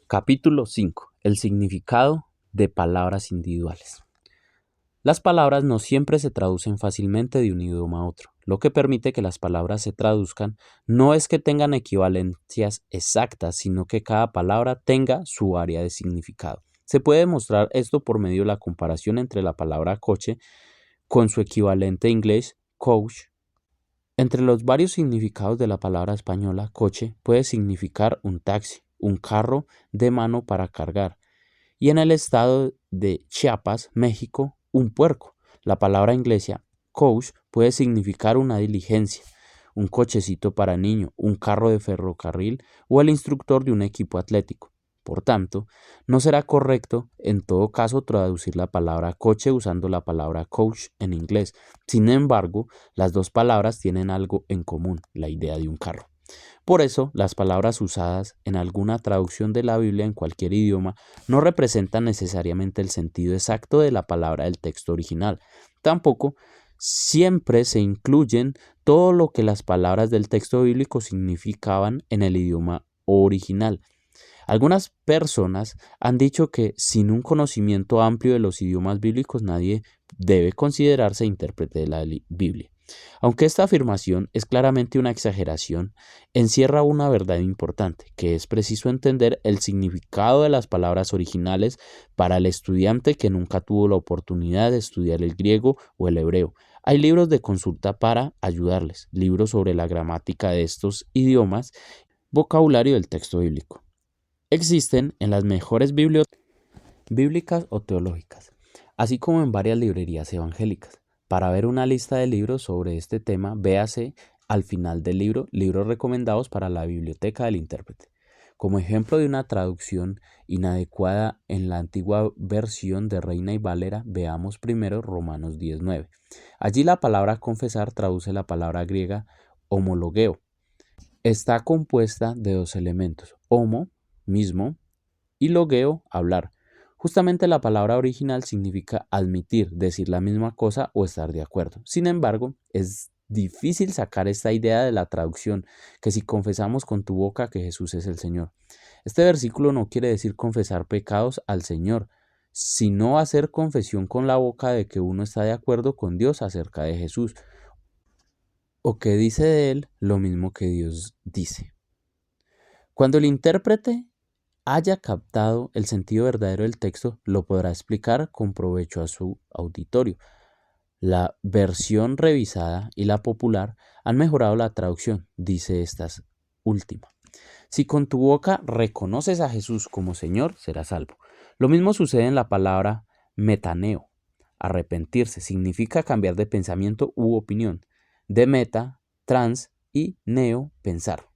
Capítulo 5. El significado de palabras individuales. Las palabras no siempre se traducen fácilmente de un idioma a otro. Lo que permite que las palabras se traduzcan no es que tengan equivalencias exactas, sino que cada palabra tenga su área de significado. Se puede demostrar esto por medio de la comparación entre la palabra coche con su equivalente inglés coach. Entre los varios significados de la palabra española, coche puede significar un taxi, un carro de mano para cargar, y en el estado de Chiapas, México, un puerco. La palabra inglesa coach puede significar una diligencia, un cochecito para niño, un carro de ferrocarril o el instructor de un equipo atlético. Por tanto, no será correcto en todo caso traducir la palabra coche usando la palabra coach en inglés. Sin embargo, las dos palabras tienen algo en común, la idea de un carro. Por eso, las palabras usadas en alguna traducción de la Biblia en cualquier idioma no representan necesariamente el sentido exacto de la palabra del texto original. Tampoco siempre se incluyen todo lo que las palabras del texto bíblico significaban en el idioma original. Algunas personas han dicho que sin un conocimiento amplio de los idiomas bíblicos nadie debe considerarse intérprete de la Biblia. Aunque esta afirmación es claramente una exageración, encierra una verdad importante, que es preciso entender el significado de las palabras originales para el estudiante que nunca tuvo la oportunidad de estudiar el griego o el hebreo. Hay libros de consulta para ayudarles, libros sobre la gramática de estos idiomas, vocabulario del texto bíblico. Existen en las mejores bibliotecas bíblicas o teológicas, así como en varias librerías evangélicas. Para ver una lista de libros sobre este tema, véase al final del libro, libros recomendados para la biblioteca del intérprete. Como ejemplo de una traducción inadecuada en la antigua versión de Reina y Valera, veamos primero Romanos 10:9. Allí la palabra confesar traduce la palabra griega homologeo. Está compuesta de dos elementos, homo, mismo, y logeo, hablar. Justamente la palabra original significa admitir, decir la misma cosa o estar de acuerdo. Sin embargo, es difícil sacar esta idea de la traducción, que si confesamos con tu boca que Jesús es el Señor. Este versículo no quiere decir confesar pecados al Señor, sino hacer confesión con la boca de que uno está de acuerdo con Dios acerca de Jesús, o que dice de Él lo mismo que Dios dice. Cuando el intérprete haya captado el sentido verdadero del texto, lo podrá explicar con provecho a su auditorio. La versión revisada y la popular han mejorado la traducción, dice esta última. Si con tu boca reconoces a Jesús como Señor, serás salvo. Lo mismo sucede en la palabra metaneo. Arrepentirse significa cambiar de pensamiento u opinión. De meta, trans y neo, pensar.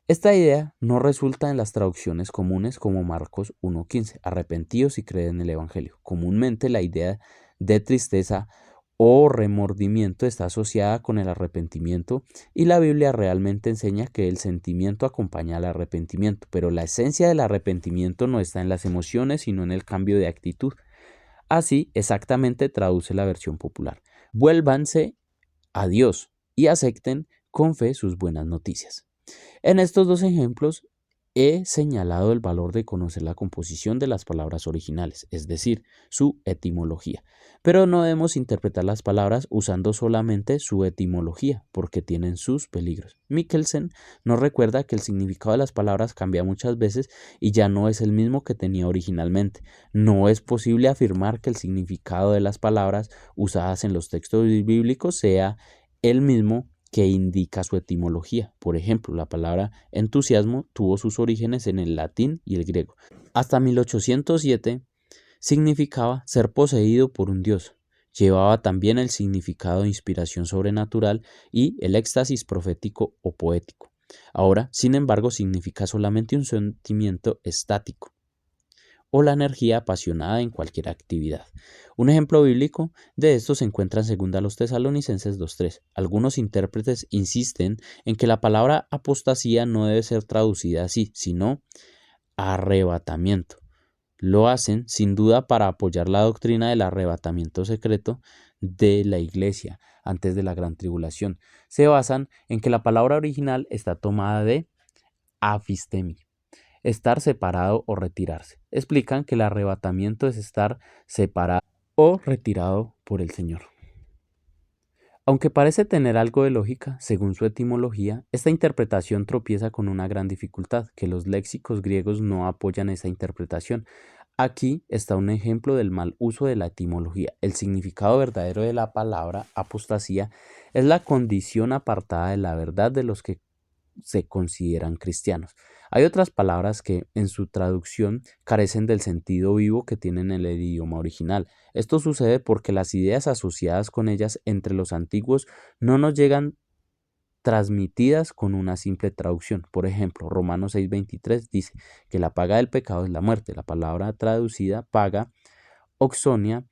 Esta idea no resulta en las traducciones comunes como Marcos 1:15, arrepentíos y creed en el Evangelio. Comúnmente la idea de tristeza o remordimiento está asociada con el arrepentimiento y la Biblia realmente enseña que el sentimiento acompaña al arrepentimiento, pero la esencia del arrepentimiento no está en las emociones, sino en el cambio de actitud. Así exactamente traduce la versión popular. Vuélvanse a Dios y acepten con fe sus buenas noticias. En estos dos ejemplos he señalado el valor de conocer la composición de las palabras originales, es decir, su etimología. Pero no debemos interpretar las palabras usando solamente su etimología, porque tienen sus peligros. Mikkelsen nos recuerda que el significado de las palabras cambia muchas veces y ya no es el mismo que tenía originalmente. No es posible afirmar que el significado de las palabras usadas en los textos bíblicos sea el mismo que indica su etimología. Por ejemplo, la palabra entusiasmo tuvo sus orígenes en el latín y el griego. Hasta 1807 significaba ser poseído por un dios. Llevaba también el significado de inspiración sobrenatural y el éxtasis profético o poético. Ahora, sin embargo, significa solamente un sentimiento estático o la energía apasionada en cualquier actividad. Un ejemplo bíblico de esto se encuentra en 2 Tesalonicenses 2:3. Algunos intérpretes insisten en que la palabra apostasía no debe ser traducida así, sino arrebatamiento. Lo hacen sin duda para apoyar la doctrina del arrebatamiento secreto de la iglesia antes de la gran tribulación. Se basan en que la palabra original está tomada de afistemi. estar separado o retirarse. Explican que el arrebatamiento es estar separado o retirado por el Señor. Aunque parece tener algo de lógica, según su etimología, esta interpretación tropieza con una gran dificultad, que los léxicos griegos no apoyan esa interpretación. Aquí está un ejemplo del mal uso de la etimología. El significado verdadero de la palabra apostasía es la condición apartada de la verdad de los que se consideran cristianos. Hay otras palabras que en su traducción carecen del sentido vivo que tienen en el idioma original. Esto sucede porque las ideas asociadas con ellas entre los antiguos no nos llegan transmitidas con una simple traducción. Por ejemplo, Romanos 6:23 dice que la paga del pecado es la muerte. La palabra traducida paga, oxonia,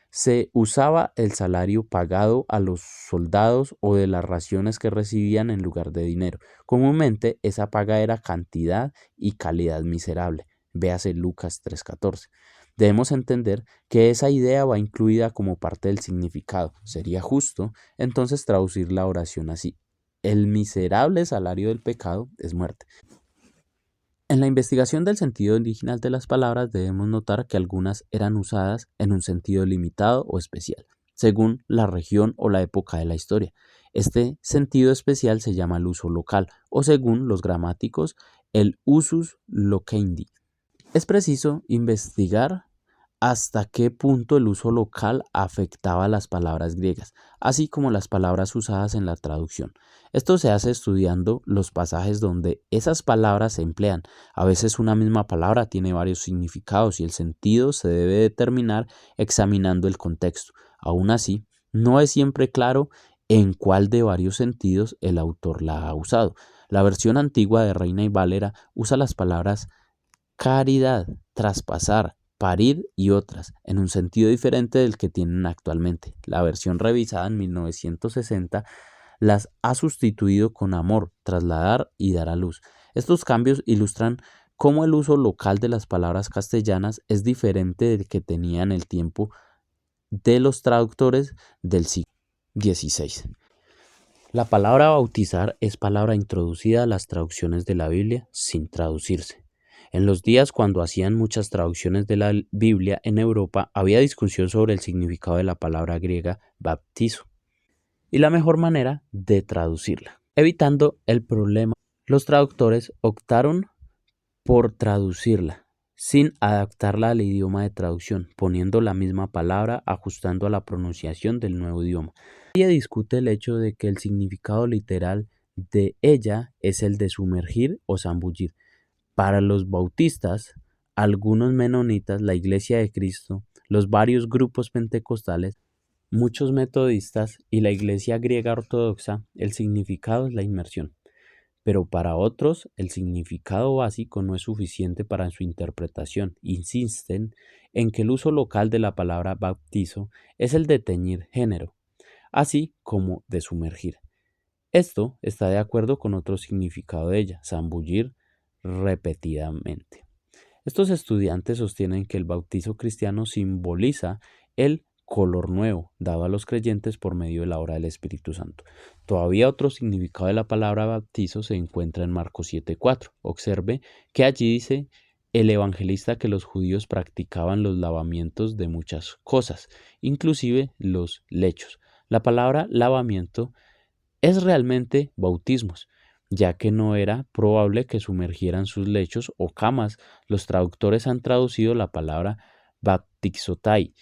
se usaba el salario pagado a los soldados o de las raciones que recibían en lugar de dinero. Comúnmente esa paga era cantidad y calidad miserable. Véase Lucas 3:14. Debemos entender que esa idea va incluida como parte del significado. Sería justo entonces traducir la oración así: el miserable salario del pecado es muerte. En la investigación del sentido original de las palabras debemos notar que algunas eran usadas en un sentido limitado o especial, según la región o la época de la historia. Este sentido especial se llama el uso local o, según los gramáticos, el usus loquendi. Es preciso investigar hasta qué punto el uso local afectaba las palabras griegas, así como las palabras usadas en la traducción. Esto se hace estudiando los pasajes donde esas palabras se emplean. A veces una misma palabra tiene varios significados y el sentido se debe determinar examinando el contexto. Aún así, no es siempre claro en cuál de varios sentidos el autor la ha usado. La versión antigua de Reina y Valera usa las palabras caridad, traspasar, parir y otras, en un sentido diferente del que tienen actualmente. La versión revisada en 1960 las ha sustituido con amor, trasladar y dar a luz. Estos cambios ilustran cómo el uso local de las palabras castellanas es diferente del que tenía en el tiempo de los traductores del siglo XVI. La palabra bautizar es palabra introducida a las traducciones de la Biblia sin traducirse. En los días cuando hacían muchas traducciones de la Biblia en Europa, había discusión sobre el significado de la palabra griega baptizo y la mejor manera de traducirla. Evitando el problema, los traductores optaron por traducirla sin adaptarla al idioma de traducción, poniendo la misma palabra, ajustando a la pronunciación del nuevo idioma. Nadie discute el hecho de que el significado literal de ella es el de sumergir o zambullir. Para los bautistas, algunos menonitas, la Iglesia de Cristo, los varios grupos pentecostales, muchos metodistas y la Iglesia griega ortodoxa, el significado es la inmersión. Pero para otros, el significado básico no es suficiente para su interpretación. Insisten en que el uso local de la palabra bautizo es el de teñir género, así como de sumergir. Esto está de acuerdo con otro significado de ella, zambullir repetidamente. Estos estudiantes sostienen que el bautizo cristiano simboliza el color nuevo dado a los creyentes por medio de la obra del Espíritu Santo. Todavía otro significado de la palabra bautizo se encuentra en Marcos 7:4. Observe que allí dice el evangelista que los judíos practicaban los lavamientos de muchas cosas, inclusive los lechos. La palabra lavamiento es realmente bautismos, ya que no era probable que sumergieran sus lechos o camas. Los traductores han traducido la palabra baptizotai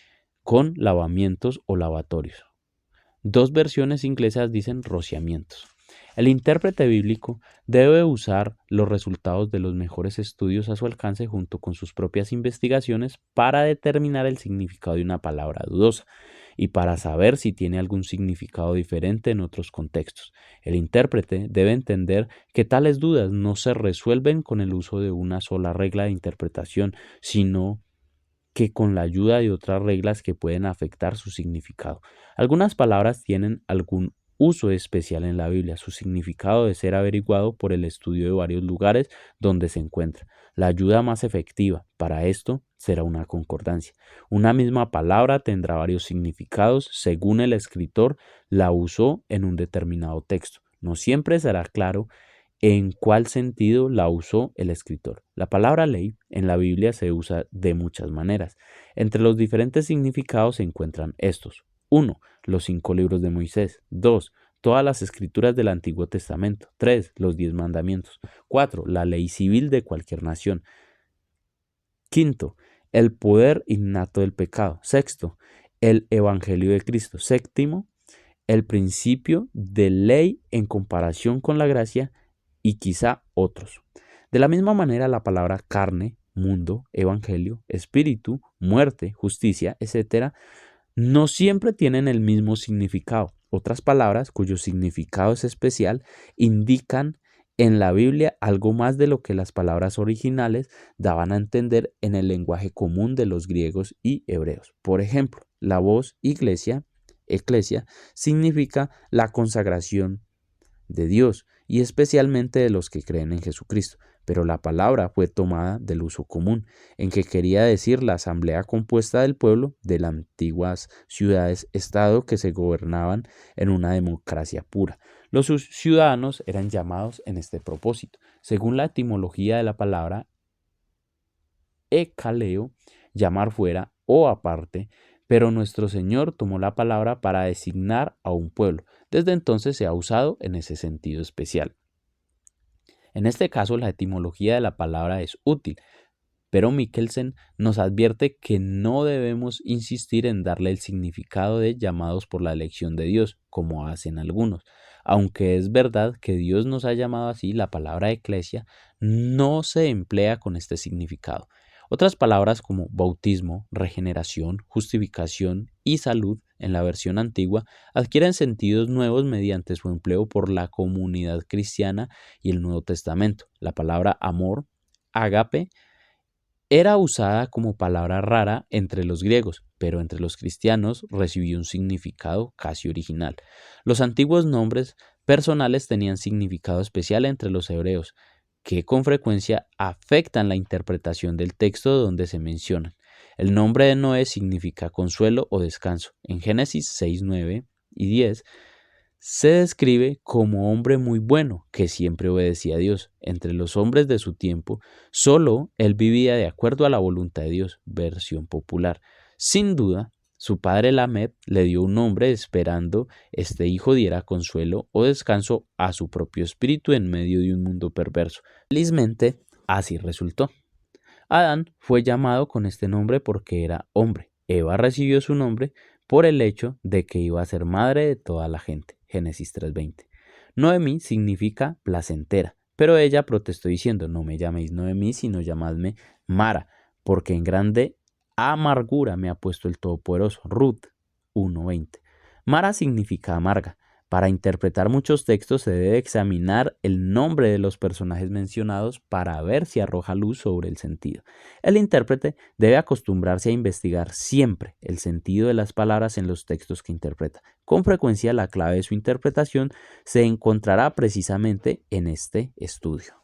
con lavamientos o lavatorios. Dos versiones inglesas dicen rociamientos. El intérprete bíblico debe usar los resultados de los mejores estudios a su alcance junto con sus propias investigaciones para determinar el significado de una palabra dudosa y para saber si tiene algún significado diferente en otros contextos. El intérprete debe entender que tales dudas no se resuelven con el uso de una sola regla de interpretación, sino que con la ayuda de otras reglas que pueden afectar su significado. Algunas palabras tienen algún uso especial en la Biblia. Su significado debe ser averiguado por el estudio de varios lugares donde se encuentra. La ayuda más efectiva para esto será una concordancia. Una misma palabra tendrá varios significados según el escritor la usó en un determinado texto. No siempre será claro en cuál sentido la usó el escritor. La palabra ley en la Biblia se usa de muchas maneras. Entre los diferentes significados se encuentran estos. 1. Los 5 libros de Moisés. 2. Todas las escrituras del Antiguo Testamento. 3. Los 10 mandamientos. 4. La ley civil de cualquier nación. 5. El poder innato del pecado. 6. El Evangelio de Cristo. 7. El principio de ley en comparación con la gracia y quizá otros. De la misma manera, la palabra carne, mundo, evangelio, espíritu, muerte, justicia, etc., no siempre tienen el mismo significado. Otras palabras, cuyo significado es especial, indican en la Biblia algo más de lo que las palabras originales daban a entender en el lenguaje común de los griegos y hebreos. Por ejemplo, la voz iglesia, eclesia, significa la consagración de Dios y especialmente de los que creen en Jesucristo, pero la palabra fue tomada del uso común, en que quería decir la asamblea compuesta del pueblo de las antiguas ciudades-estado que se gobernaban en una democracia pura. Los ciudadanos eran llamados en este propósito. Según la etimología de la palabra ekaleo, llamar fuera o aparte, pero nuestro Señor tomó la palabra para designar a un pueblo. Desde entonces se ha usado en ese sentido especial. En este caso, la etimología de la palabra es útil, pero Mikkelsen nos advierte que no debemos insistir en darle el significado de llamados por la elección de Dios, como hacen algunos. Aunque es verdad que Dios nos ha llamado así, la palabra eclesia no se emplea con este significado. Otras palabras como bautismo, regeneración, justificación y salud en la versión antigua adquieren sentidos nuevos mediante su empleo por la comunidad cristiana y el Nuevo Testamento. La palabra amor, ágape, era usada como palabra rara entre los griegos, pero entre los cristianos recibió un significado casi original. Los antiguos nombres personales tenían significado especial entre los hebreos, que con frecuencia afectan la interpretación del texto donde se mencionan. El nombre de Noé significa consuelo o descanso. En Génesis 6, 9 y 10 se describe como hombre muy bueno que siempre obedecía a Dios. Entre los hombres de su tiempo, solo él vivía de acuerdo a la voluntad de Dios, versión popular. Sin duda, su padre Lamed le dio un nombre esperando este hijo diera consuelo o descanso a su propio espíritu en medio de un mundo perverso. Felizmente, así resultó. Adán fue llamado con este nombre porque era hombre. Eva recibió su nombre por el hecho de que iba a ser madre de toda la gente. Génesis 3:20. Noemí significa placentera, pero ella protestó diciendo, no me llaméis Noemí, sino llamadme Mara, porque en grande amargura me ha puesto el Todopoderoso. Ruth 1:20. Mara significa amarga. Para interpretar muchos textos se debe examinar el nombre de los personajes mencionados para ver si arroja luz sobre el sentido. El intérprete debe acostumbrarse a investigar siempre el sentido de las palabras en los textos que interpreta. Con frecuencia la clave de su interpretación se encontrará precisamente en este estudio.